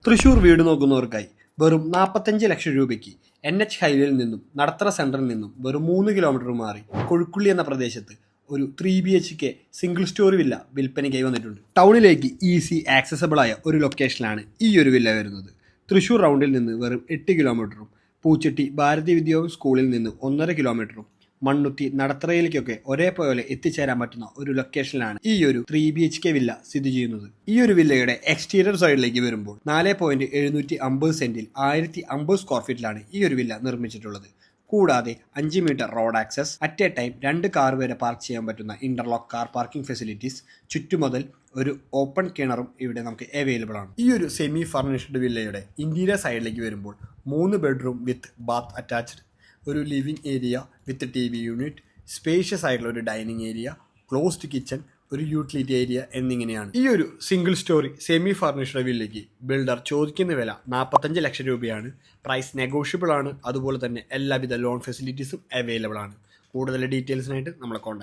തൃശൂർ വീട് നോക്കുന്നവർക്കായി വെറും 45 ലക്ഷം രൂപയ്ക്ക് NH ഹൈവേയിൽ നിന്നും നടത്തറ സെന്ററിൽ നിന്നും വെറും 3 കിലോമീറ്റർ മാറി കൊഴുക്കുള്ളി എന്ന പ്രദേശത്ത് ഒരു 3BHK സിംഗിൾ സ്റ്റോറി വില്ല വിൽപ്പനയ്ക്കായി വന്നിട്ടുണ്ട്. ടൗണിലേക്ക് ഈസി ആക്സസബിൾ ആയ ഒരു ലൊക്കേഷനിലാണ് ഈ ഒരു വില്ല വരുന്നത്. തൃശൂർ റൗണ്ടിൽ നിന്ന് വെറും 8 കിലോമീറ്ററും പൂച്ചട്ടി ഭാരതി വിദ്യാഭ്യാസ സ്കൂളിൽ നിന്ന് 1.5 കിലോമീറ്ററും മണ്ണുത്തി നടത്തറയിലേക്കൊക്കെ ഒരേപോലെ എത്തിച്ചേരാൻ പറ്റുന്ന ഒരു ലൊക്കേഷനിലാണ് ഈ ഒരു 3BHK വില്ല സ്ഥിതി ചെയ്യുന്നത്. ഈ ഒരു വില്ലയുടെ എക്സ്റ്റീരിയർ സൈഡിലേക്ക് വരുമ്പോൾ 4.750 സെന്റിൽ 1050 സ്ക്വയർ ഫീറ്റിലാണ് ഈ ഒരു വില്ല നിർമ്മിച്ചിട്ടുള്ളത്. കൂടാതെ 5 meter road access, at a time 2 car വരെ പാർക്ക് ചെയ്യാൻ പറ്റുന്ന ഇന്റർലോക്ക് കാർ പാർക്കിംഗ് ഫെസിലിറ്റീസ്, ചുറ്റുമുതൽ ഒരു ഓപ്പൺ കിണറും ഇവിടെ നമുക്ക് അവൈലബിൾ ആണ്. ഈ ഒരു സെമി ഫർണിഷ്ഡ് വില്ലയുടെ ഇന്റീരിയർ സൈഡിലേക്ക് വരുമ്പോൾ 3 ബെഡ്റൂം വിത്ത് ബാത്ത് അറ്റാച്ച്ഡ്, ഒരു living area with TV unit, spacious ആയിട്ടുള്ള ഒരു ഡൈനിങ് ഏരിയ, ക്ലോസ്ഡ് കിച്ചൺ, ഒരു യൂട്ടിലിറ്റി ഏരിയ എന്നിങ്ങനെയാണ്. ഈ ഒരു സിംഗിൾ സ്റ്റോറി സെമി ഫർണിഷ്ഡ് വില്ലയ്ക്ക് ബിൽഡർ ചോദിക്കുന്ന വില 45 ലക്ഷം രൂപയാണ്. പ്രൈസ് നെഗോഷ്യബിൾ ആണ്. അതുപോലെ തന്നെ എല്ലാവിധ ലോൺ ഫെസിലിറ്റീസും അവൈലബിൾ ആണ്. കൂടുതൽ ഡീറ്റെയിൽസിനായിട്ട് നമ്മളെ കോൺടാക്ട്